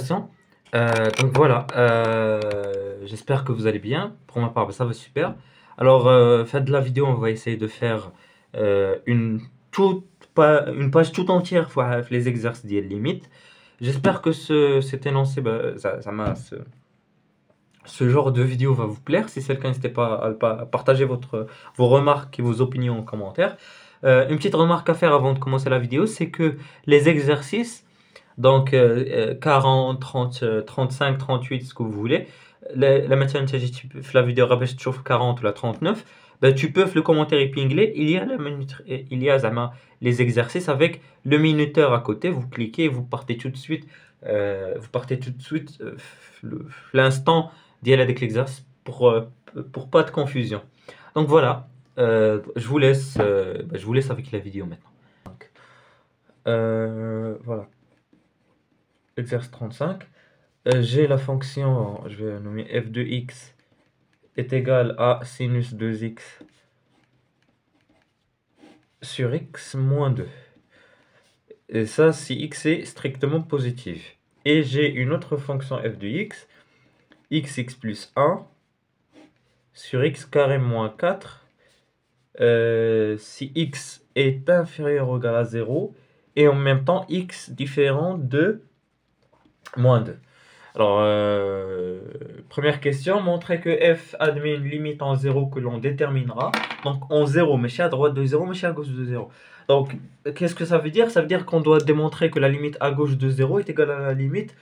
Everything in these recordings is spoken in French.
présentation. Donc voilà, j'espère que vous allez bien. Pour ma part, ça va super. Alors, fin de la vidéo, on va essayer de faire une page tout entière pour les exercices des limites. J'espère que cet énoncé, ce genre de vidéo va vous plaire. Si c'est le cas, n'hésitez pas à partager vos remarques et vos opinions en commentaire. Une petite remarque à faire avant de commencer la vidéo, c'est que les exercices, donc 40, 30, 35, 38, ce que vous voulez, la matière la vidéo باش تشوف 40 ou la 39, ben, tu peux le commentaire épinglé, il y a les exercices avec le minuteur à côté, vous cliquez et vous partez tout de suite l'instant d'y aller avec l'exercice pour pas de confusion. Donc voilà, je vous laisse avec la vidéo maintenant. Donc, voilà. Exercice 35. J'ai la fonction, je vais nommer f de x est égal à sinus 2x sur x moins 2. Et ça, si x est strictement positif. Et j'ai une autre fonction f de x, xx plus 1 sur x carré moins 4, si x est inférieur ou égal à 0, et en même temps x différent de moins 2. Alors, première question, montrer que f admet une limite en 0 que l'on déterminera. Donc, en 0, mais à droite de 0, mais à gauche de 0. Donc, qu'est-ce que ça veut dire? Ça veut dire qu'on doit démontrer que la limite à gauche de 0 est égale à la limite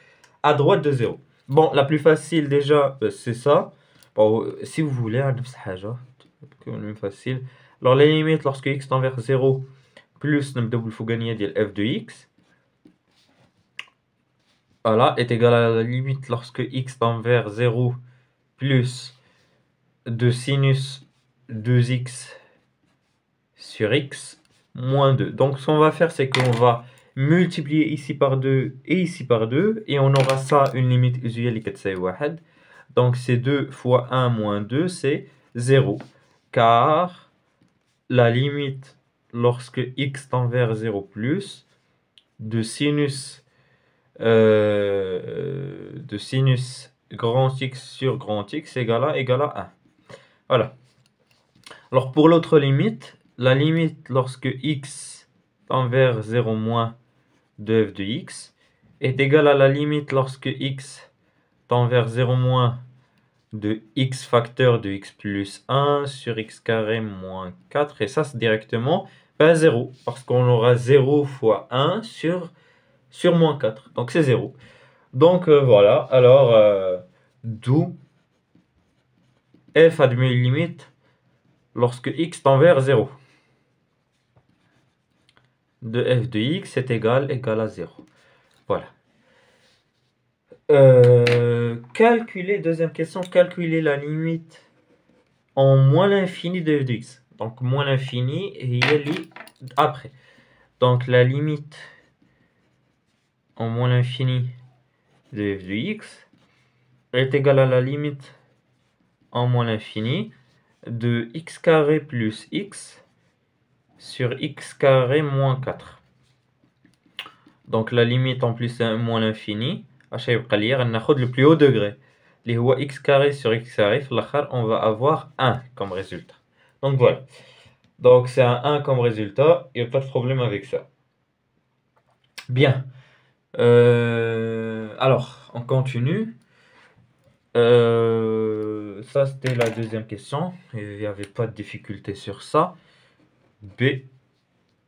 à droite de 0. Bon, la plus facile déjà, c'est ça. Bon, si vous voulez, facile. Alors, les limites lorsque x tend vers 0, plus il faut gagner f de x. Voilà, est égal à la limite lorsque x tend vers 0 plus de sinus 2x sur x moins 2. Donc, ce qu'on va faire, c'est qu'on va multiplier ici par 2 et ici par 2. Et on aura ça, une limite usuelle qui est 1. Donc, c'est 2 fois 1 moins 2, c'est 0. Car la limite lorsque x tend vers 0 plus de sinus grand X sur grand X égale à 1. Voilà. Alors pour l'autre limite, la limite lorsque x tend vers 0 moins de f de x est égale à la limite lorsque x tend vers 0 moins de x facteur de x plus 1 sur x carré moins 4. Et ça, c'est directement 0, parce qu'on aura 0 fois 1 sur moins 4. Donc c'est 0. Donc voilà, alors d'où f admet une limite lorsque x tend vers 0 de f de x est égal à 0. Voilà. Deuxième question, calculer la limite en moins l'infini de f de x. Donc moins l'infini et il y a après. Donc la limite en moins l'infini de f de x est égale à la limite en moins l'infini de x carré plus x sur x carré moins 4. Donc la limite en plus c'est moins l'infini. On a le plus haut degré. Les x carré sur x carré, on va avoir 1 comme résultat. Donc voilà. Donc c'est un 1 comme résultat. Il n'y a pas de problème avec ça. Bien. Alors, on continue. Ça, c'était la deuxième question. Il n'y avait pas de difficulté sur ça. B.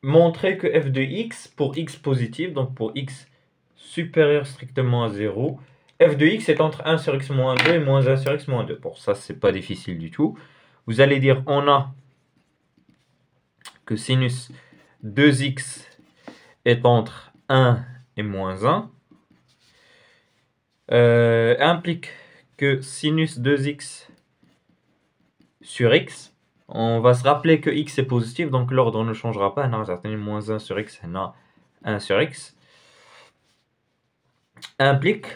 Montrer que f de x, pour x positif, donc pour x supérieur strictement à 0, f de x est entre 1 sur x moins 2 et moins 1 sur x moins 2. Bon, ça, c'est pas difficile du tout. Vous allez dire, on a que sinus 2x est entre 1 et moins 1. Implique que sinus 2x sur x, on va se rappeler que x est positif, donc l'ordre ne changera pas. Non, certainement moins 1 sur x, non, 1 sur x. Implique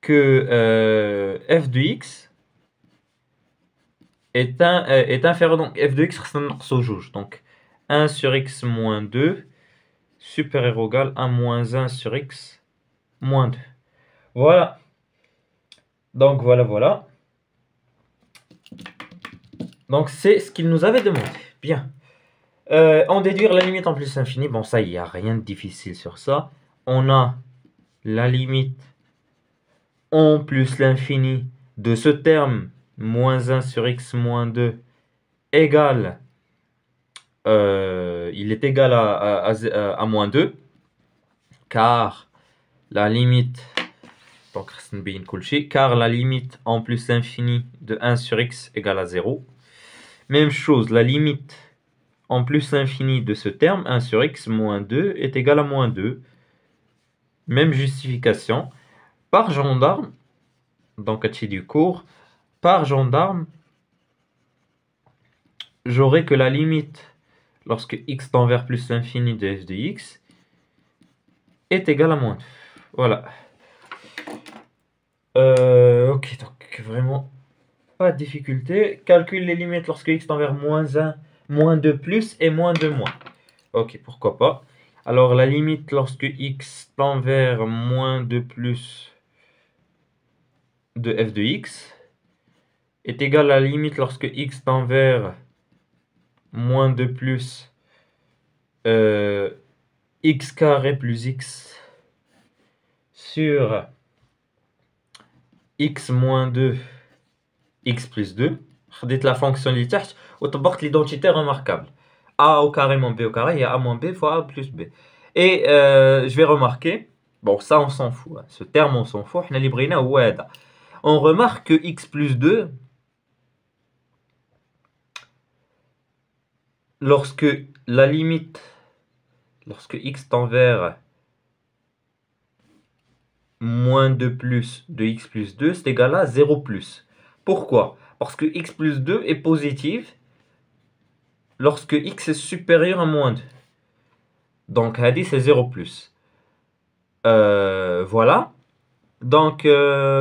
que f de x est inférieur, donc f de x au juge. Donc 1 sur x moins 2 supérieur ou égal à moins 1 sur x moins 2. Voilà. Donc voilà. Donc c'est ce qu'il nous avait demandé. Bien. En déduire la limite en plus infini. Bon, ça, il n'y a rien de difficile sur ça. On a la limite en plus l'infini de ce terme, moins 1 sur x moins 2, égale, il est égal à moins 2, car la limite, donc car la limite en plus l'infini de 1 sur x égale à 0. Même chose, la limite en plus l'infini de ce terme, 1 sur x moins 2, est égal à moins 2. Même justification. Par gendarme, donc à du cours, par gendarme, j'aurai que la limite lorsque x tend vers plus l'infini de f de x est égal à moins 2. Voilà. Ok, donc vraiment pas de difficulté. Calcule les limites lorsque x tend vers moins 1, moins 2 plus et moins 2 moins. Ok, pourquoi pas. Alors la limite lorsque x tend vers moins 2 plus de f de x est égale à la limite lorsque x tend vers moins 2 plus x carré plus x sur x moins 2 x plus 2. خديت la fonction اللي تحت وطبقت l'identité remarquable. A au carré moins B au carré, il y a A moins B fois A plus B. Et je vais remarquer, bon ça on s'en fout, hein, ce terme on s'en fout, on remarque que x plus 2, lorsque la limite, lorsque x tend vers moins 2 plus de x plus 2, c'est égal à 0 plus. Pourquoi? Parce que x plus 2 est positif lorsque x est supérieur à moins 2. Donc, هذه c'est 0 plus. Voilà. Donc,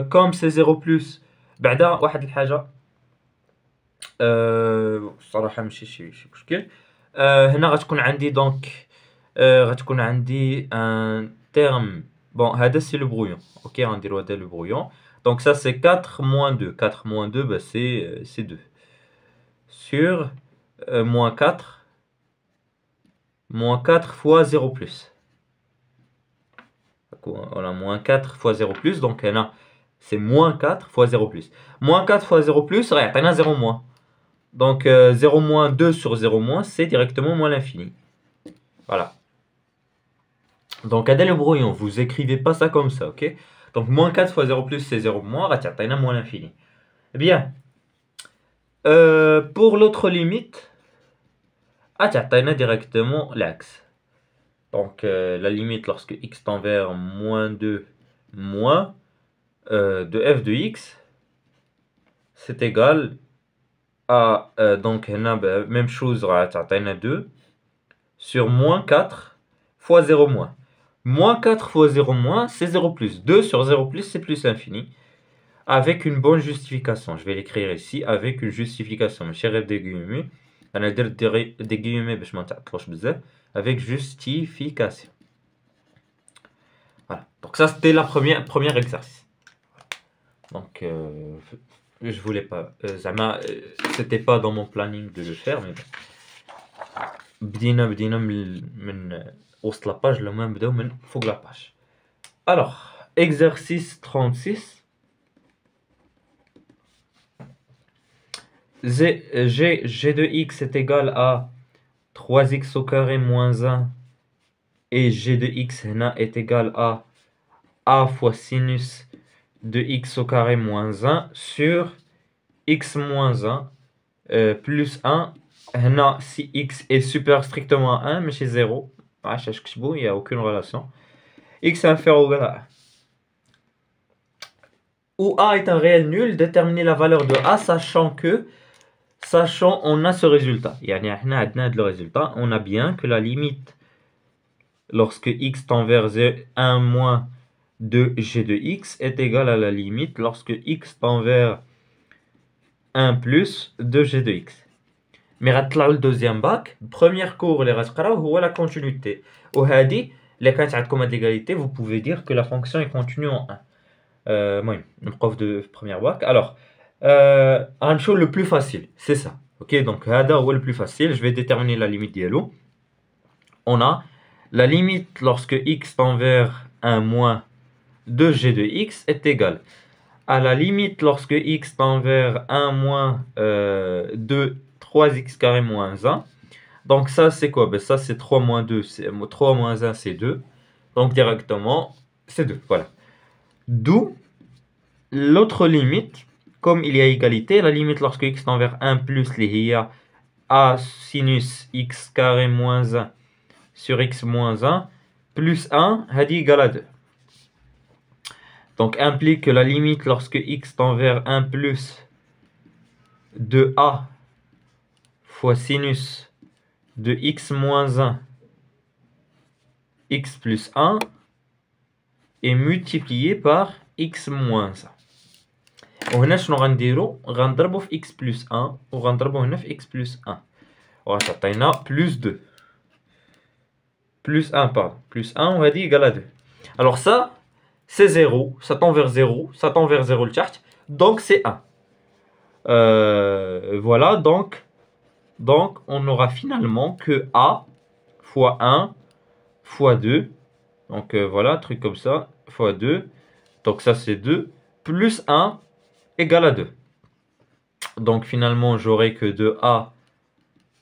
comme c'est 0 plus, بعدا واحد الحاجة صراحة ماشي شي مشكل. هنا غتكون عندي دونك غتكون عندي un terme. Bon, هذا c'est le brouillon. Ok, on dit le brouillon. Donc ça c'est 4 moins 2. 4 moins 2, bah, c'est 2. Sur moins 4. Moins 4 fois 0 plus. On a moins 4 fois 0 plus. Donc là, c'est moins 4 fois 0 plus. Moins 4 fois 0 plus, on a 0 moins. Donc 0 moins 2 sur 0 moins, c'est directement moins l'infini. Voilà. Donc, à le brouillon, vous écrivez pas ça comme ça, ok? Donc, moins 4 fois 0 plus, c'est 0 moins, on moins l'infini. Eh bien, pour l'autre limite, on a directement l'axe. Donc, la limite lorsque x tend vers moins 2 moins de f de x, c'est égal à, donc, même chose, on a 2 sur moins 4 fois 0 moins. Moins 4 fois 0 moins, c'est 0 plus. 2 sur 0 plus, c'est plus l'infini. Avec une bonne justification. Je vais l'écrire ici avec une justification. Des guillemets. Des guillemets, avec justification. Voilà. Donc ça, c'était la premier exercice. Donc, je voulais pas. C'était pas dans mon planning de le faire, mais بدينا من وسط la page, le même بداو من فوق la page. Alors, exercice 36. G de x est égal à 3x au carré moins 1 et g de x est égal à a fois sinus de x au carré moins 1 sur x moins 1 plus 1. Si x est supérieur strictement à 1, mais chez 0, il n'y a aucune relation. X est inférieur ou égal à 1. Où a est un réel nul, déterminer la valeur de a, sachant on a ce résultat. Le résultat, on a bien que la limite, lorsque x tend vers 1 moins de g de x, est égale à la limite lorsque x tend vers 1 plus de g de x. Mais le deuxième bac, premier cours, les la continuité. Ou hadi, les cas de l'égalité, vous pouvez dire que la fonction est continue en 1. le prof de première bac. Alors, un show le plus facile, c'est ça. Ok, donc, هذا هو le plus facile. Je vais déterminer la limite dialo. On a la limite lorsque x tend vers 1 moins 2g de x est égal à la limite lorsque x tend vers 1 moins 2, 3x carré moins 1. Donc ça, c'est quoi? Ben, ça, c'est 3 moins 2. 3 moins 1, c'est 2. Donc directement, c'est 2. Voilà. D'où l'autre limite, comme il y a égalité, la limite lorsque x tend vers 1 plus les a sinus x carré moins 1 sur x moins 1 plus 1, est égal à 2. Donc implique que la limite lorsque x tend vers 1 plus de a fois sinus de x moins 1 x plus 1 est multiplié par x moins 1. وهنا شنو غنديرو؟ غنضربو في x plus 1 وغنضربو هنا في x plus 1 وغتعطينا plus 2 plus 1 pardon plus 1 وهذه égale à 2. Alors ça c'est 0, ça tend vers 0, ça tend vers 0 لتحت, donc c'est 1. Voilà, donc on aura finalement que a fois 1 fois 2, donc voilà, truc comme ça, fois 2, donc ça c'est 2, plus 1 égale à 2. Donc finalement j'aurai que 2a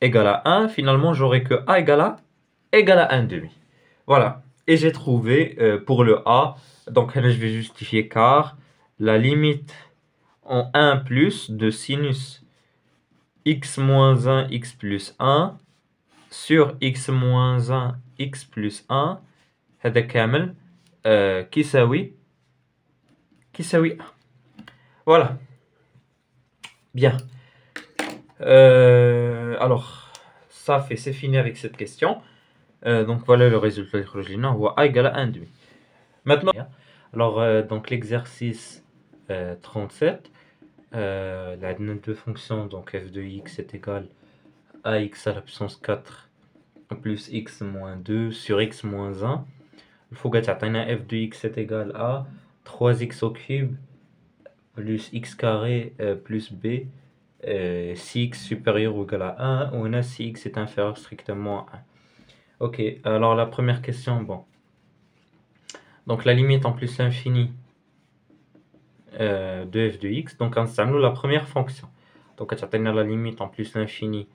égale à 1, finalement j'aurai que a égale à 1 demi. Voilà, et j'ai trouvé pour le a, donc là je vais justifier car la limite en 1 plus de sinus x moins 1 x plus 1 sur x moins 1 x plus 1 هذا كامل كيساوي 1. Voilà. Bien. Alors, ça fait, c'est fini avec cette question. Donc voilà le résultat de on voit a égale à 1 demi. Maintenant, alors donc l'exercice 37, la deux fonctions, donc f de x est égal à x à la puissance 4 plus x moins 2 sur x moins 1. Il faut que f de x est égal à 3x au cube plus x carré plus b si x supérieur ou égal à 1 ou si x est inférieur strictement à 1. Ok, alors la première question, bon. Donc la limite en plus l'infini de f de x, donc on s'amène la première fonction. Donc on a la limite en plus l'infini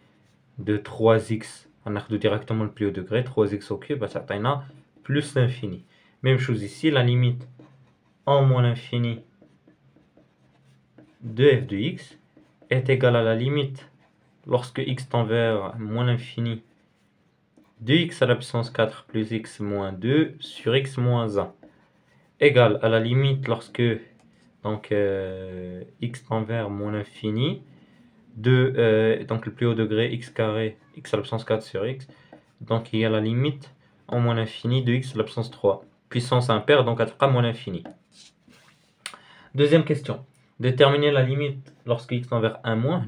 de 3x, on a directement le plus haut degré, 3x au cube, on a plus l'infini. Même chose ici, la limite en moins l'infini de f de x est égale à la limite lorsque x tend vers moins l'infini de x à la puissance 4 plus x moins 2 sur x moins 1 égale à la limite lorsque donc x tend vers moins l'infini de donc le plus haut degré x carré x à la puissance 4 sur x, donc il y a la limite en moins l'infini de x à la puissance 3 puissance impaire, donc à moins l'infini. Deuxième question, déterminer la limite lorsque x tend vers 1 moins.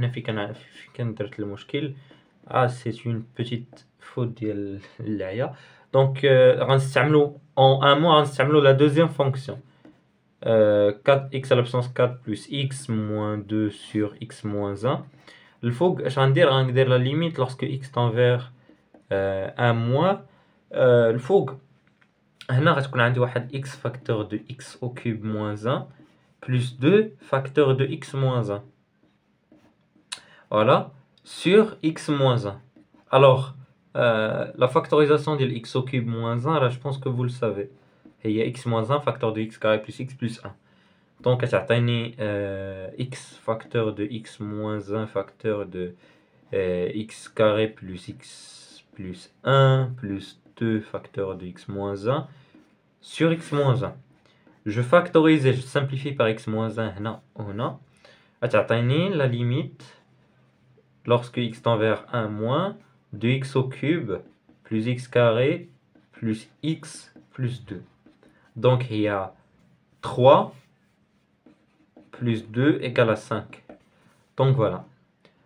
C'est une petite faute ديال اللايا. Donc غنستعملوا en 1 moins غنستعملوا la deuxième fonction 4x à la puissance 4 plus x moins 2 sur x moins 1. الفوق اش غندير la limite lorsque x tend vers 1 moins. الفوق هنا غتكون عندي واحد x facteur de x au cube moins 1 plus 2 facteur de x moins 1. Voilà, sur x moins 1. Alors, la factorisation de x au cube moins 1, là, je pense que vous le savez. Et il y a x moins 1 facteur de x carré plus x plus 1. Donc, ça a x facteur de x moins 1 facteur de x carré plus x plus 1 plus 2 facteur de x moins 1 sur x moins 1. Je factorise et je simplifie par x moins 1 هنا وهنا. تعطيني la limite lorsque x tend vers 1 moins de x au cube plus x carré plus x plus 2. Donc il y a 3 plus 2 égale à 5. Donc voilà.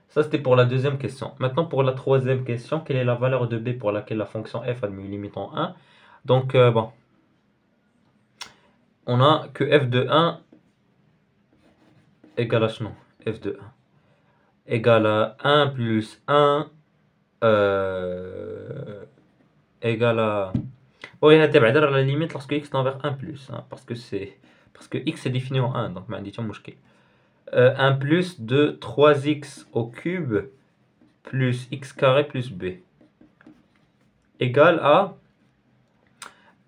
Ça c'était pour la deuxième question. Maintenant pour la troisième question, quelle est la valeur de b pour laquelle la fonction f a une limite en 1? Donc bon. on a que f de 1 égale à non, f de 1 égale à 1 plus 1 égale à... Oui, à la limite lorsque x tend vers 1 plus, hein, parce que x est défini en 1, donc 1 plus de 3x au cube plus x carré plus b égale à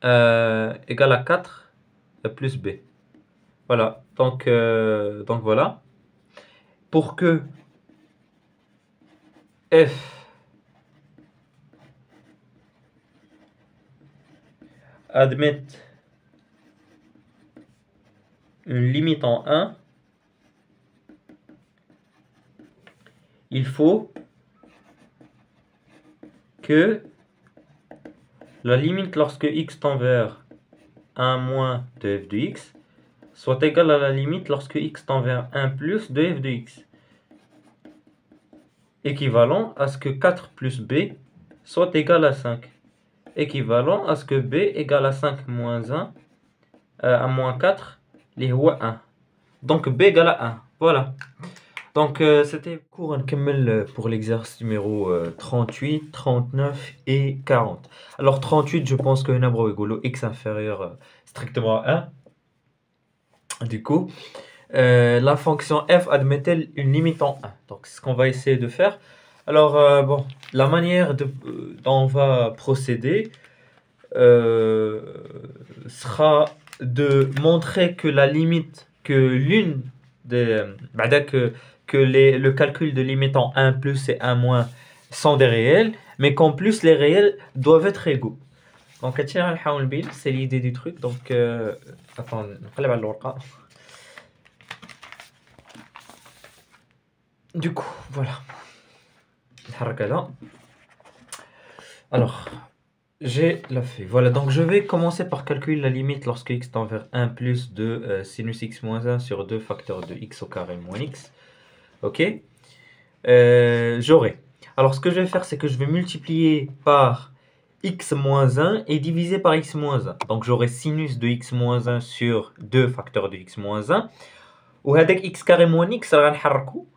4 plus b. Voilà, donc voilà. Pour que f admette une limite en 1, il faut que la limite lorsque x tend vers 1 moins de f de x soit égale à la limite lorsque x tend vers 1 plus de f de x. Équivalent à ce que 4 plus b soit égal à 5. Équivalent à ce que b égale à 5 moins 1 à moins 4, les rois 1. Donc b égale à 1. Voilà. Donc c'était cours pour l'exercice numéro 38, 39 et 40. Alors 38, je pense que nombre égalo x inférieur strictement à 1. Du coup, la fonction f admet-elle une limite en 1? Donc c'est ce qu'on va essayer de faire. Alors bon, la manière dont on va procéder sera de montrer que la limite, que l'une des... le calcul de limite en 1 plus et 1 moins sont des réels, mais qu'en plus les réels doivent être égaux. Donc c'est l'idée du truc. Donc attends, du coup, voilà. Alors, j'ai la fait. Voilà, donc je vais commencer par calculer la limite lorsque x tend vers 1 plus de sinus x moins 1 sur 2 facteurs de x au carré moins x. Ok, j'aurai. Alors, ce que je vais faire, c'est que je vais multiplier par x moins 1 et diviser par x moins 1. Donc, j'aurai sinus de x moins 1 sur 2 facteurs de x moins 1. Ou avec x carré moins x, راه غنحركو.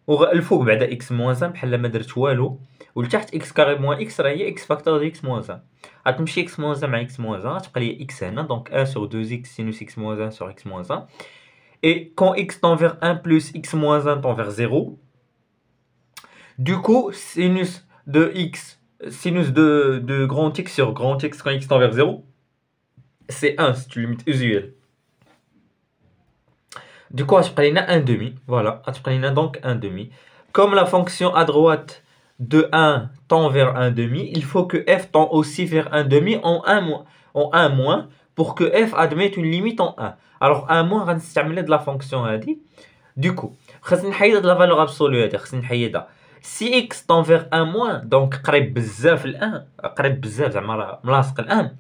والفوق بعد x moins 1 بحال ما درت والو. ولتحت x carré moins x راه هي x facteur de x moins 1. غتمشي x moins 1 مع x moins 1 غتبقى لي x هنا. Donc 1 sur 2x sinus x moins 1 sur x moins 1. Et quand x tend vers 1 plus, x moins 1 tend vers 0. Du coup, sinus de x, sinus de grand x sur grand x quand x tend vers 0, c'est 1, c'est une limite usuelle. Du coup, on a 1 demi. Voilà, on a donc 1 demi. Comme la fonction à droite de 1 tend vers 1 demi, il faut que f tend aussi vers 1 demi en 1 moins pour que f admette une limite en 1. Alors 1 moins, on va de la fonction هذه. Du coup, on va de la valeur absolue. Si x tend vers 1 moins, donc قريب بزاف ل1, قريب بزاف زعما ملاصق ل1,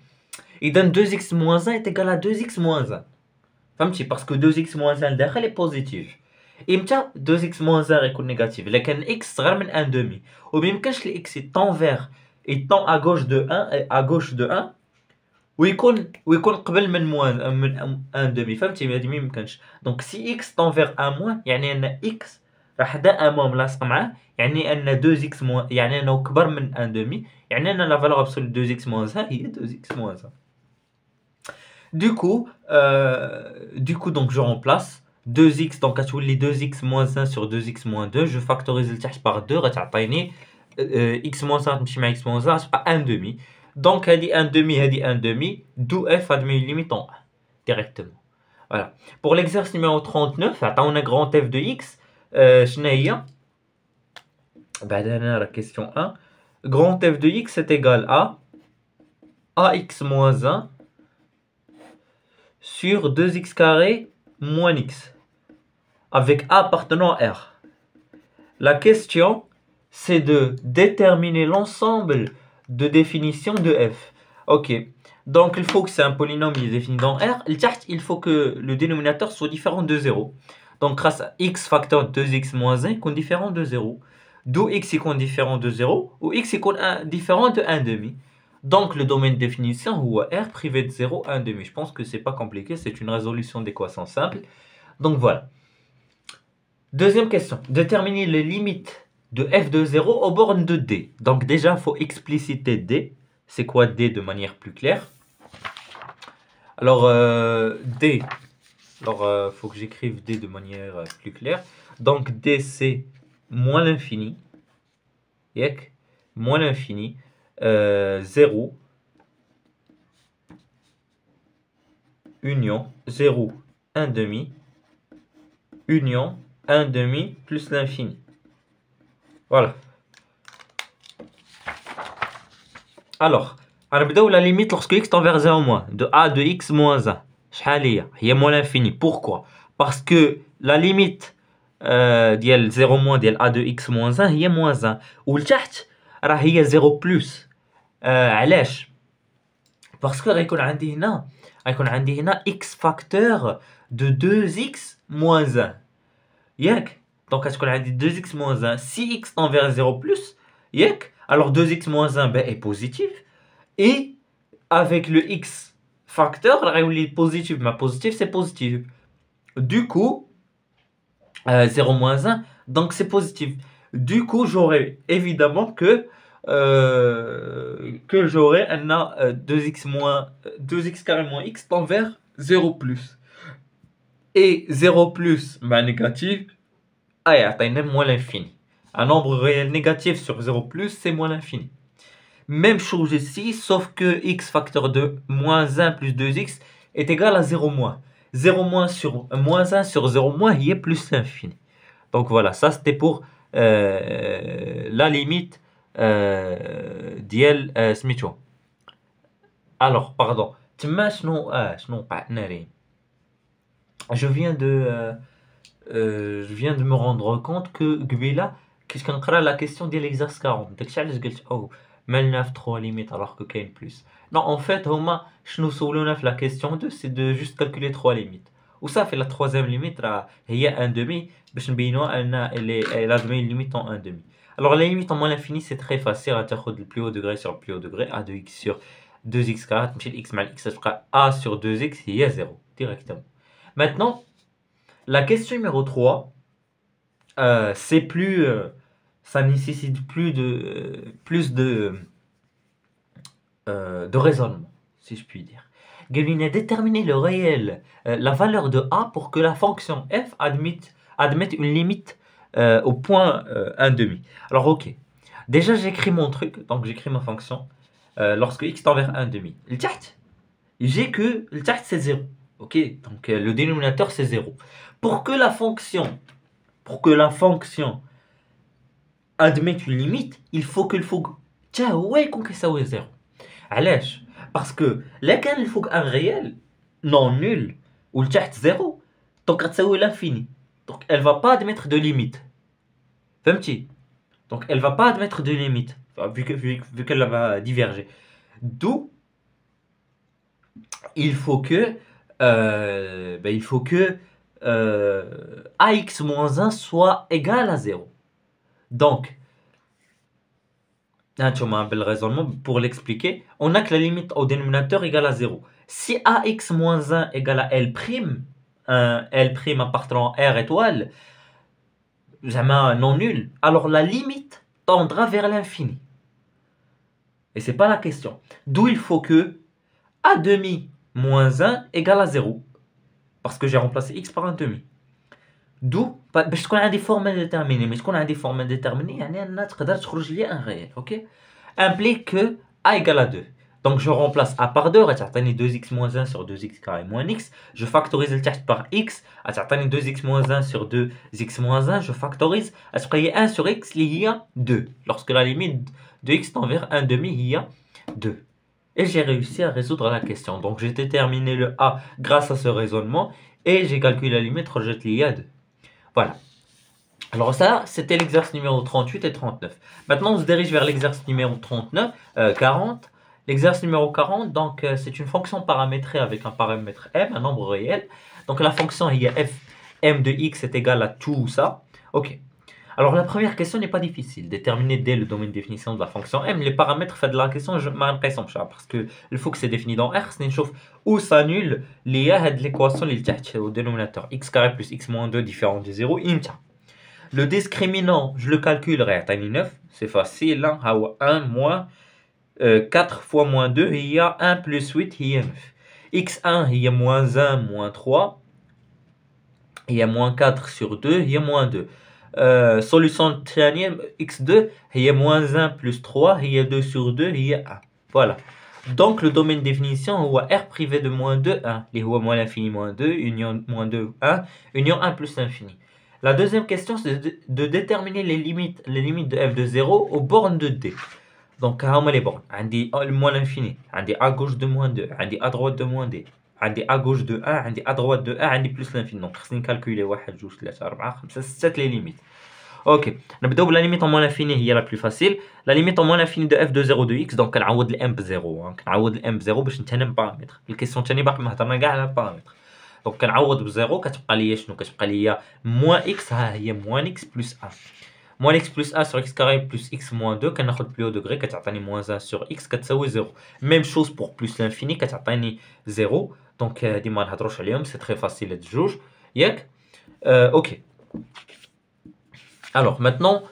إذا 2x moins 1 est égal à 2x moins 1. فهمتي parce que 2x moins 1 لداخل est positif. امتى 2x moins 1 يكون négatif الا كان x صغر من 1 demi وميمكنش ل x tend vers il tend à gauche de 1 ويكون قبل من من 1 demi. فهمتي هذه ميمكنش. دونك si x tend vers 1 moins يعني ان x راه حدا 1 moins ملاصق معاه يعني ان 2x moins يعني انه كبر من 1 demi يعني ان لا valeur absolue 2x moins 1 هي 2x moins 1. Du coup, donc je remplace 2x, donc les 2x moins 1 sur 2x moins 2, je factorise le tierce par 2, x moins 1 x moins 1, c'est pas 1 demi. Donc, elle dit 1 demi, d'où f admet une limite en 1, directement. Voilà. Pour l'exercice numéro 39, on a grand f de x, la question 1, grand f de x est égal à ax moins 1 sur 2x carré moins x, avec a appartenant à R. La question, c'est de déterminer l'ensemble de définitions de f. Ok, donc il faut que c'est un polynôme défini dans R. Il faut que le dénominateur soit différent de 0. Donc grâce à x facteur 2x moins 1 est différent de 0. D'où x est différent de 0 ou x est différent de 1 demi. Donc, le domaine de définition, ou R privé de 0, 1 demi. Je pense que c'est pas compliqué, c'est une résolution d'équation simple. Donc, voilà. Deuxième question. Déterminer les limites de f de 0 aux bornes de D. Donc, déjà, il faut expliciter D. C'est quoi D de manière plus claire? Alors, D. Alors, faut que j'écrive D de manière plus claire. Donc, D, c'est moins l'infini. Yek. Moins l'infini. 0. Union. 0. 1 demi. Union. 1 demi plus l'infini. Voilà. Alors, on va la limite lorsque x tend vers 0 moins. De a de x moins 1. Il y a moins l'infini. Pourquoi? Parce que la limite ديال 0 moins ديال a de x moins 1 هي moins 1. والتحت راه هي 0 plus. علاش؟ parce que غيكون عندي هنا x facteur de 2x moins 1. ياك؟ donc غتكون عندي 2x moins 1. Si x tend vers 0 plus, ياك؟ alors 2x moins 1 ben, est positif. Et avec le x facteur, il est positif. Mais positif, c'est positif. Du coup, 0 moins 1, donc c'est positif. Du coup, j'aurai évidemment que j'aurai 2x moins 2x carré moins x tend vers 0 plus. Et 0 plus, bah, négatif, atteint moins l'infini. Un nombre réel négatif sur 0 plus, c'est moins l'infini. Même chose ici, sauf que x facteur de moins 1 plus 2x est égal à 0 moins. 0 moins sur moins 1 sur 0 moins, il y a plus l'infini. Donc voilà, ça c'était pour la limite ديال سميتو. Alors, pardon. Je viens de me rendre compte que قبيله كيفاش كنقرا la question ديال l'exercice 40. داكشي علاش قلت مالنا في 3 limites alors que كاين plus. Non, en fait, هما شنو سولونا في la question 2, c'est de juste calculer 3 limites. وصافي la troisième limite راه هي 1 demi باش نبينوها ان elle a une limite en 1 demi. Alors la limite en moins l'infini c'est très facile à تاخذ le plus haut degré sur le plus haut degré, a de x sur 2x carré تمشي x مع x تبقى a sur 2x هي 0 directement. Maintenant, la question numéro 3, c'est plus ça nécessite plus de raisonnement, si je puis dire. Gavin a déterminé le réel, la valeur de a pour que la fonction f admette une limite au point 1 demi. Alors ok, déjà j'écris mon truc, donc j'écris ma fonction lorsque x tend vers 1 demi. Le tcht, j'ai que le tcht c'est 0. Ok, donc le dénominateur c'est 0. Pour que la fonction admette une limite, il faut que le fougue تحت هو يكون كيساوي 0. علاش؟ parce que là كان الفوق ان réel non nul ou le تحت 0 donc غتساوي l'infini. Donc elle va pas admettre de limite. فهمتي؟ Donc elle va pas admettre de limite vu qu'elle va diverger. D'où il faut que ax moins 1 soit égal à 0. Donc, le raisonnement, pour l'expliquer, on a que la limite au dénominateur égale à 0. Si ax moins 1 égale à L', L' appartenant à R étoile, jamais non nul, alors la limite tendra vers l'infini. Et c'est pas la question. D'où il faut que a demi moins 1 égale à 0. Parce que j'ai remplacé x par un demi. D'où, باش تكون عندي formule déterminée, mais تكون عندي formule déterminée يعني أنا تقدر تخرج لي un réel, ok? Implique que a égale à 2. Donc je remplace a par 2, غتعطيني 2x moins 1 sur 2x carré moins x. Je factorise le تحت par x, غتعطيني 2x moins 1 sur 2x moins 1. Je factorise, غتبقى 1 sur x اللي هي 2. Lorsque la limite de x tend vers 1 demi هي 2. Et j'ai réussi à résoudre la question. Donc j'ai déterminé le a grâce à ce raisonnement et j'ai calculé la limite, rejette l'y a 2. Voilà. Alors ça, c'était l'exercice numéro 38 et 39. Maintenant, on se dirige vers l'exercice numéro 40. L'exercice numéro 40, donc c'est une fonction paramétrée avec un paramètre m, un nombre réel. Donc la fonction il y a f m de x est égal à tout ça. Ok. Alors la première question n'est pas difficile. Déterminer dès le domaine de définition de la fonction m les paramètres fait de la question je m'en parce que il faut que c'est défini dans R, c'est une chose où s'annule l'équation au dénominateur x carré plus x moins 2 différent de 0 imta. Le discriminant, je le calculerai à 9, c'est facile, hein, 1 moins 4 fois moins 2, il y a 1 plus 8, il y a 9. x1, il y a moins 1, moins 3, il y a moins 4 sur 2, il y a moins 2. Solution théanième, x2, il y a moins 1 plus 3, il y a 2 sur 2, il y a 1. Voilà. Donc le domaine de définition, on R privé de moins 2, 1. Les moins l'infini, moins 2, union moins 2, 1, union 1 plus l'infini. La deuxième question, c'est de déterminer les limites de f de 0 aux bornes de d. Donc, comment les bornes? On dit moins l'infini, on dit à gauche de moins 2, on dit à droite de moins d. On dit à gauche de 1, on dit à droite de 1, on dit plus l'infini. Donc, on calculer 1, 2, 3, 4, 5, 6, 7 les limites. Ok, la limite en moins l'infini est la plus facile. La limite en moins l'infini de f de 0 de x, donc on a le m 0. On a le m 0 باش نتهنم paramètre. La question تاني باقي ما هضرنا كاع على paramètre. Donc كنعوض ب 0 كتبقى ليا شنو؟ كتبقى ليا moins x, ها هي moins x plus 1. Moins x plus 1 sur x carré plus x moins 2 كناخذ plus haut degré كتعطيني moins 1 sur x كتساوي 0. Même chose pour plus l'infini كتعطيني 0. Donc هادي ما نهضروش عليهم, c'est très facile هاد الجوج ياك. Ok. Alors maintenant,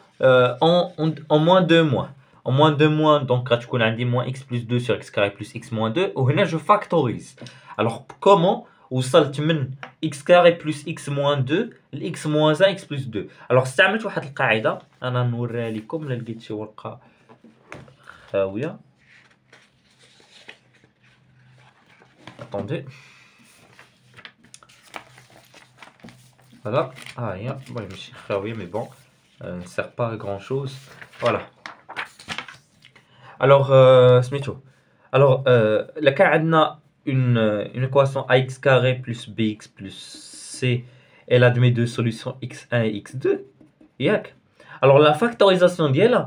en moins 2 mois. En moins 2 mois, donc tu connais un moins x plus 2 sur x carré plus x moins 2. Ou là, je factorise. Alors comment وصلت من x carré plus x moins 2 ل x moins 1 x plus 2. Alors استعملت واحد القاعدة أنا نوريها لكم إلا لقيت شي ورقة خاوية. Attendez. Voilà. Ah, هي المهم ماشي خاوية mais bon. Ne sert pas à grand chose. Voilà. Alors, alors là, on a une équation ax carré plus bx plus c et la demi deux solutions x1 et x2. Yak. Alors, la factorisation d'elle,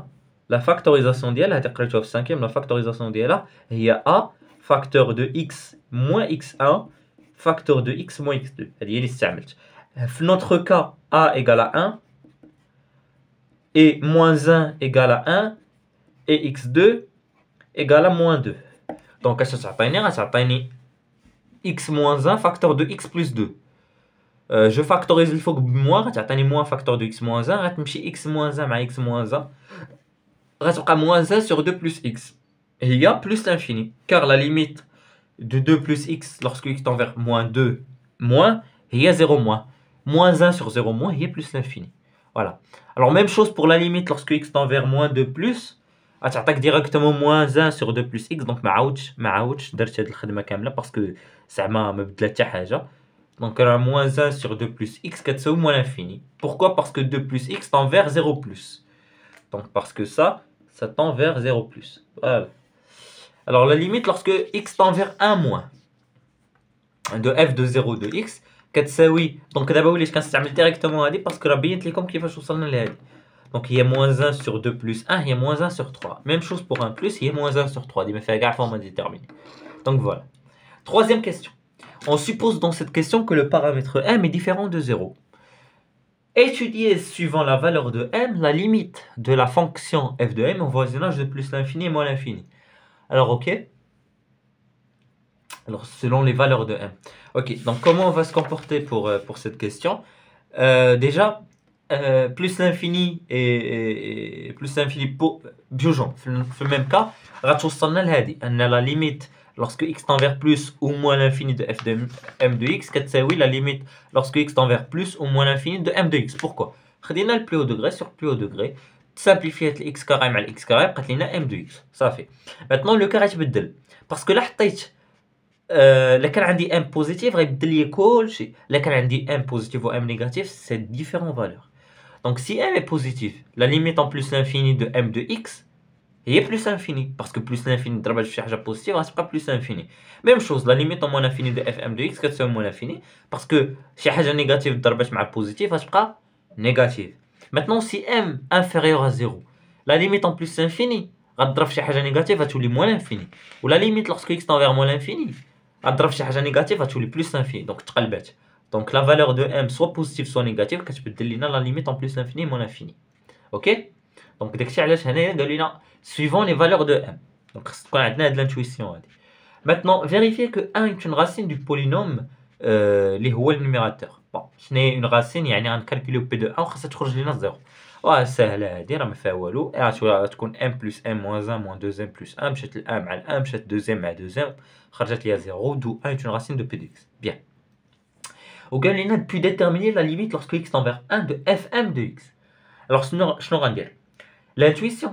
la factorisation d'elle, la factorisation d'elle, il y a a facteur de x moins x1, facteur de x moins x2. Dans notre cas, a égale à 1. Et moins 1 égale à 1 et x2 égale à moins 2. Donc, ça s'appelle x moins 1 facteur de x plus 2. Je factorise le faut que moins, ça moins facteur de x moins 1, x moins 1 à x moins 1, ça moins 1 sur 2 plus x. Et il y a plus l'infini, car la limite de 2 plus x lorsque x tend vers moins 2 moins, il y a 0 moins. Moins 1 sur 0 moins, il y a plus l'infini. Voilà. Alors, même chose pour la limite lorsque x tend vers moins 2 plus. Tu attaques directement moins 1 sur 2 plus x. Donc, ما عاودش درت هاد الخدمة كاملة parce que زعما ما بدلت حتى حاجة. Donc, moins 1 sur 2 plus x كتساوي moins l'infini. Pourquoi? Parce que 2 plus x tend vers 0 plus. Donc, parce que ça tend vers 0 plus. Voilà. Alors, la limite lorsque x tend vers 1 moins de f de 0 de x كتساوي دونك دابا وليت كنستعمل ديريكتومون هادي باسكو راه بينت لكم كيفاش وصلنا لهادي. دونك هي moins 1 sur 2 plus 1 هي moins 1 sur 3. Même chose pour 1 plus هي moins 1 sur 3 ديما فيها كاع forme déterminée. Donc voilà. Troisième question. On suppose dans cette question que le paramètre m est différent de 0. Étudier suivant la valeur de m la limite de la fonction f de m au voisinage de plus l'infini et moins l'infini. Alors ok. Alors, selon les valeurs de m. Ok, donc comment on va se comporter pour cette question? Déjà, plus l'infini et plus l'infini pour بجوجهم في le même cas غتوصلنا لهادي ان la limite lorsque x tend vers plus ou moins l'infini de f de m de x كتساوي la limite lorsque x tend vers plus ou moins l'infini de m de x. Pourquoi? خدينا le plus haut degré sur plus haut degré, simplifié le x carré مع le x carré بقات لنا m de x. Ça fait. Maintenant le cas غيتبدل parce que là حطيت là كان عندي m positif غيبدل لي كلشي. là كان عندي m positif ou m négatif, c'est différentes valeurs. Donc si m est positif, la limite en plus l'infini de m de x est plus infini parce que plus l'infini ضربت في شي حاجه positive غتبقى plus infini. Même chose, la limite en moins l'infini de f m de x كتساوي moins l'infini parce que شي حاجه négative ضربت مع positif غتبقى négative. Maintenant si m inférieur à 0, la limite en plus infini غتضرب في شي حاجه négative غتولي moins l'infini. Ou la limite lorsque x tend vers moins l'infini غتضرب في شي حاجه négative غتولي plus l'infini. Donc تقلبات. Donc la valeur de m soit positive soit négative كتبدل لنا la limite en plus l'infini et moins l'infini. ok. Donc داكشي علاش هنايا قالوا لنا suivant les valeurs de m. Donc خص تكون عندنا هاد l'intuition هادي. Maintenant vérifier que 1 est une racine du polynôme اللي هو النيميراتور. bon شنو هي une racine يعني غنكالكوليو p de 1 وخاصها تخرج لنا 0. واه سهله هادي راه ما فيها والو. غتكون m plus m moins 1 moins 2m plus 1 مشات ل 1 مع ل 1 مشات 2m مع 2m خرجت ليا 0 d'où 1 est une racine de p de x. bien. وقال لنا pu déterminer la limite lorsque x tend vers 1 de fm de x. alors شنو غندير؟ l'intuition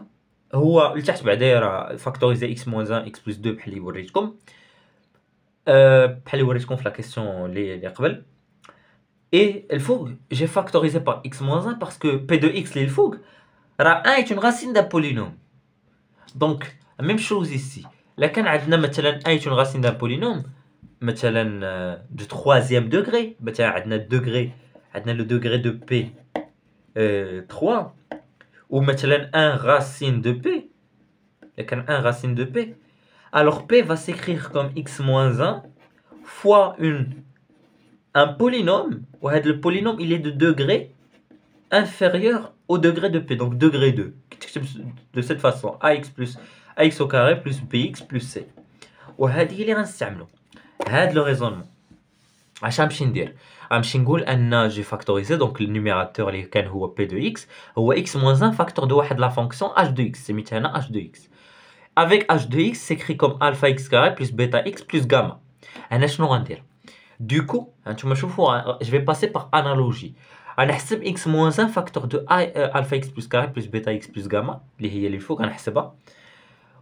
هو لتحت بعدا راه فاكتوريزي x moins 1 x plus 2 بحال اللي وريتكم بحال اللي وريتكم في لا كيسيون اللي قبل. et الفوق j'ai factorisé par x moins 1 parce que p de x اللي الفوق راه 1 est une racine d'un polynôme. donc même chose ici là كان عندنا مثلا 1 est une racine d'un polynôme مثلا de troisième degré مثلا عندنا degré عندنا le degré de p 3 ou مثلا 1 racine de p là كان 1 racine de p alors p va s'écrire comme x moins 1 fois un polynôme ou le polynôme il est de degré inférieur au degré de p donc degré 2 de cette façon ax plus ax au carré plus bx plus c. وهذه اللي غنستعملو هاد لو ريزونمون اش غنمشي ندير غنمشي نقول ان جي فاكتوريزي دونك النيميراتور اللي كان هو p de x هو x moins 1 فاكتور دو واحد لا فونكسيون h de x سميتها هنا h de x avec h de x s'écrit comme alpha x carré plus bêta x plus gamma. هنا شنو غندير du coup هانتوما شوفوا je vais passer par analogie غنحسب x moins 1 فاكتور دو alpha x plus carré plus bêta x plus gamma اللي هي اللي فوق غنحسبها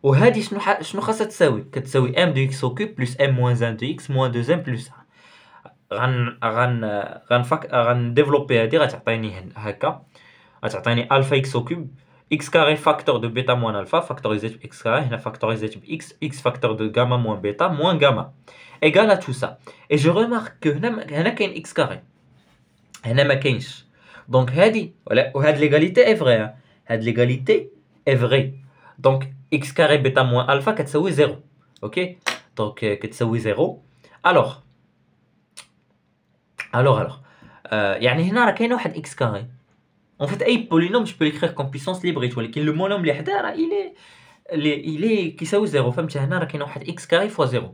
وهذه شنو خاصها تساوي كتساوي m de x au cube plus m moins 1 de x moins 2m plus 1 غنديفلوبي هذه غتعطيني هكا غتعطيني alpha x au cube x carré facteur de bêta moins alpha factorisé de x carré هنا factorisé de x facteur de gamma moins bêta moins gamma égale à tout ça. et je remarque que هنا كاين x carré هنا ما كاينش donc هذه وهاد l'égalité est vraie هاد l'égalité est vraie donc x carré bêta moins alpha كتساوي 0 ok donc كتساوي 0 alors يعني هنا راه كاين واحد x carré en fait اي polynôme je peux l'écrire comme puissance libre ولكن le monôme اللي حدا راه il est كيساوي 0 فهمت هنا راه كاين واحد x carré fois 0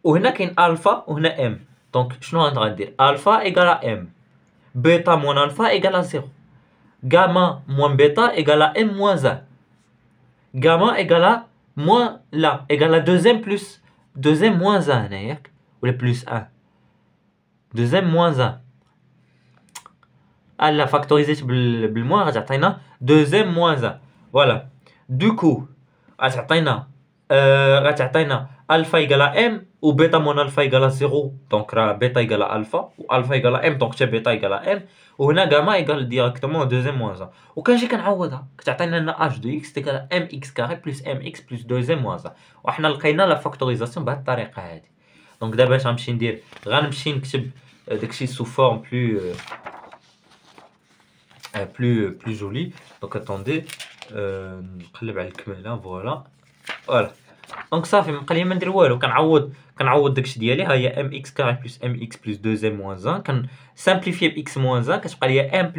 وهنا كاين الفا وهنا m donc شنو غندير alpha égale à m bêta moins alpha égale à 0 gamma moins bêta égale à m moins 1 gamma égale à moins là égale à 2m plus 2m moins 1 هنا ياك ولا plus 1 2m moins 1 لا فاكتوريزيت بالموان غتعطينا 2m moins 1 voilà du coup غتعطينا alpha égale à m ou bêta moins alpha égale à 0 donc راه bêta égale à alpha ou alpha égale à m donc c'est bêta égale à m وهنا gamma égale directement à 2m moins 1 وكنجي كنعوضها كتعطينا لنا h de x égale à mx carré plus mx plus 2m moins 1 وحنا لقينا لا فاكتوريزاسيون بهاد الطريقه هادي. دونك دابا اش غنمشي ندير غنمشي نكتب داكشي sous forme plus joli. donc attendez نقلب على الكماله فوالا دونك صافي مابقى لي ما ندير والو كنعوض داكشي ديالي ها هي mx carré plus mx plus 2m moins 1 كن simplifier ب x moins 1 كتبقى لي m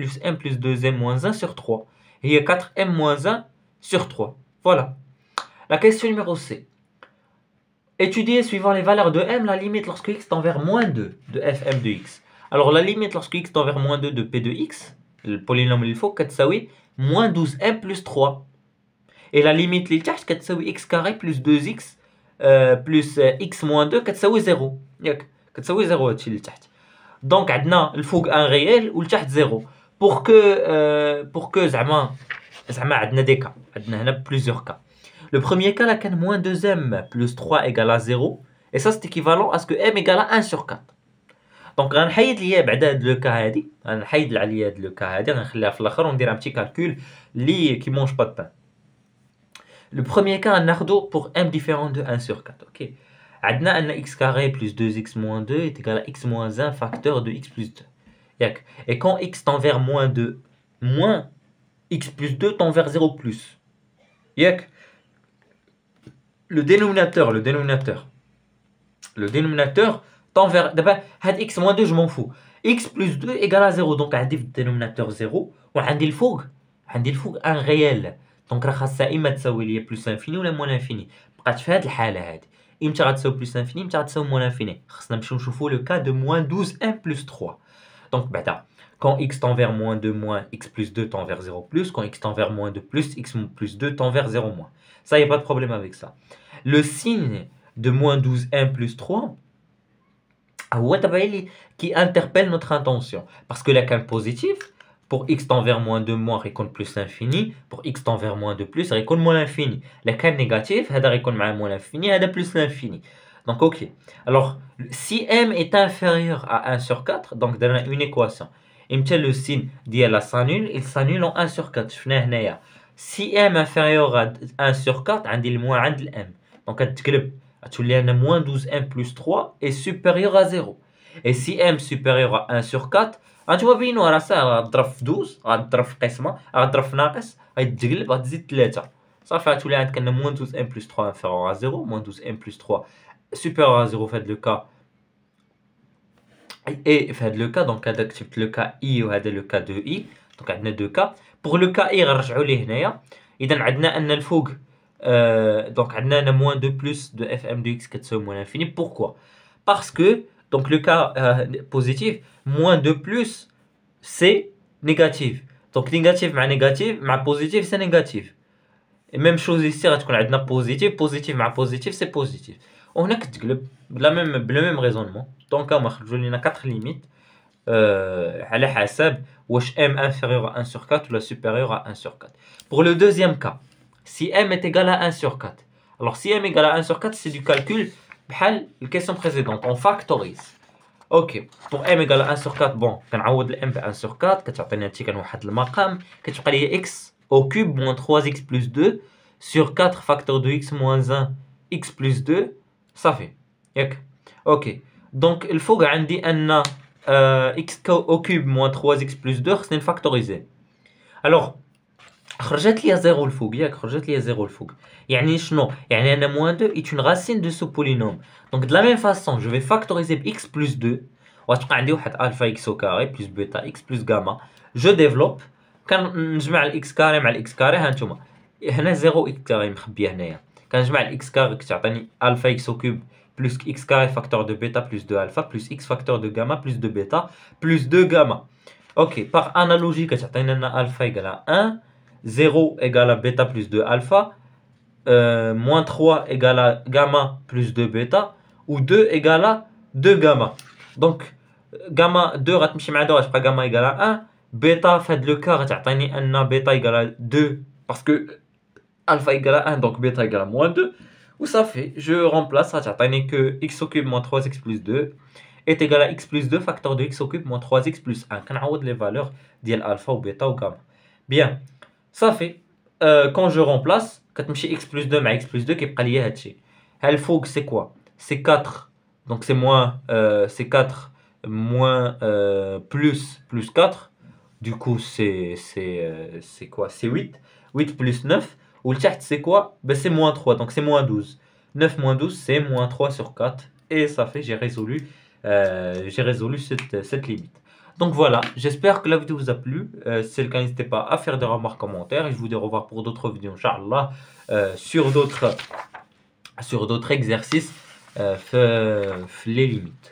plus 2m moins 1 sur 3 هي 4m moins 1 sur 3 voilà. La question numéro C. Étudier suivant les valeurs de m la limite lorsque x tend vers moins 2 de fm de x. alors la limite lorsque x tend vers moins 2 de p de x le polynôme اللي فوق كتساوي moins 12m plus 3 et la limite اللي تحت كتساوي x carré plus 2x plus x moins 2 كتساوي 0 ياك كتساوي 0 هادشي اللي تحت. دونك عندنا الفوق ان ريال والتحت 0 pour que زعما عندنا دي كا عندنا هنا plusieurs cas. Le premier cas là كان moins 2m plus 3 égale à 0 et ça c'est équivalent à ce que m égale à 1 sur 4. دونك غنحيد ليا بعدا هاد لو كا هادي غنحيد عليا هاد لو كا هادي غنخليها في الاخر وندير ان بتي كالكول لي كي مونج با بان. Le premier cas غناخدو pour m différent de 1 sur 4 ok. عندنا ان x carré plus 2x moins 2 est égal à x moins 1 facteur de x plus 2 ياك et quand x tend vers moins 2 moins x plus 2 tend vers 0 plus ياك le dénominateur tend vers d'abord هاد x moins 2 je m'en fous x plus 2 égale à 0 donc عندي في الدينوميناتور 0 وعندي الفوق عندي الفوق ان ريال، دونك راه خاصها اما تساوي ليا بلس انفيني ولا موان انفيني. بقات في هاد الحاله هادي امتى غتساوي بلس انفيني امتى غتساوي موان انفيني. خصنا نمشيو نشوفو لو كا دو موان 12 1 بلس 3. دونك بعدا quand x tend vers moins 2 moins x plus 2 tend vers 0 plus, quand x tend vers moins 2 plus, x plus 2 tend vers 0 moins. Ça, il n'y a pas de problème avec ça. Le signe de moins 12 1 plus 3, qui interpelle notre intention. Parce que là, qu'un positif, pour x tend vers moins 2 moins, récolte plus l'infini. Pour x tend vers moins 2 plus, récolte moins l'infini. Là, qu'un négatif, ça récolte moins l'infini, ça plus l'infini. Donc, ok. Alors, si m est inférieur à 1 sur 4, donc dans une équation, le signe d'IA s'annule, il s'annule en 1 sur 4. Si m inférieur à 1 sur 4, on dit le moins عند m. Donc, tu as moins 12 m plus 3 est supérieur à 0. Et si m supérieur à 1 sur 4, tu vois bien, on ça, on a 12, on a قسمة, on a ناقص, غتقلب غتزيد 3. Ça fait tu as moins 12 m plus 3 inférieur à 0, moins 12 m plus 3 supérieur à 0 fait le cas. Et fait le cas, donc accepte le cas i ou le cas de i. Donc on a deux cas. Pour le cas i, غنرجعوا ليه هنايا. إذا عندنا أن الفوق donc عندنا moins 2 plus de fm de x كتساوي moins l'infini. Pourquoi? Parce que donc le cas positif, moins 2 plus c'est négatif. Donc négatif مع négatif مع positif c'est négatif. Et même chose ici, غتكون عندنا positif, positif مع positif c'est positif. وهنا كتقلب بلا même raisonnement. Donc on a 4 limites على حسب واش m inférieur à 1 sur 4 ou supérieur à 1 sur 4. Pour le deuxième cas, si m est égal à 1 sur 4. Alors si m est égal à 1 sur 4, c'est du calcul بحال la question précédente, on factorise. OK, pour m égale à 1 sur 4, bon, كنعوض ال m ب 1 sur 4 كتعطينا هادشي كنوحد المقام كتبقى لي x au cube moins 3x plus 2 sur 4 facteur de x moins 1 x plus 2 صافي ياك. OK, donc الفوق عندي ان x au cube moins 3x plus 2 خصني نفاكتوريزي. alors خرجت لي 0 الفوق ياك خرجت لي 0 الفوق يعني شنو يعني انا moins 2 est une racine de ce polynôme. donc de la même façon je vais factoriser x plus 2 وغتبقى عندي واحد alpha x au carré plus bêta x plus gamma. je développe كنجمع الاكس كاري مع الاكس كاري. ها نتوما هنا 0 اكس كاري مخبيه هنايا كنجمع الاكس كاري كتعطيني alpha x au cube plus x carré facteur de bêta plus 2 alpha plus x facteur de gamma plus 2 bêta plus 2 gamma. ok, par analogie كتعطينا alpha égale à 1, 0 égale à bêta plus 2 alpha, moins 3 égale à gamma plus 2 bêta, ou 2 égale à 2 gamma. Donc, gamma 2 غتمشي مع 2 غتبقى gamma égale à 1, bêta fait le cas غتعطيني أن bêta égale à 2 parce que alpha égale à 1 donc bêta égale à moins 2. Ou ça fait, je remplace, غتعطيني que x au cube moins 3x plus 2 est égal à x plus 2 facteur de x au cube moins 3x plus 1. كنعوض les valeurs ديال alpha ou bêta ou gamma. Bien. Ça fait, quand je remplace, كتمشي x plus 2 مع x plus 2 كيبقى ليا هادشي. ها الفوق c'est quoi? C'est 4. Donc c'est moins c'est 4 moins plus 4. Du coup c'est quoi? C'est 8. 8 plus 9. Ou le tchart c'est quoi? Ben c'est moins 3. Donc c'est moins 12. 9 moins 12 c'est moins 3 sur 4. Et ça fait j'ai résolu cette limite. Donc voilà, j'espère que la vidéo vous a plu. Si c'est le cas, n'hésitez pas à faire des remarques, commentaires. Et je vous dis au revoir pour d'autres vidéos, Inch'Allah, sur d'autres exercices, les limites.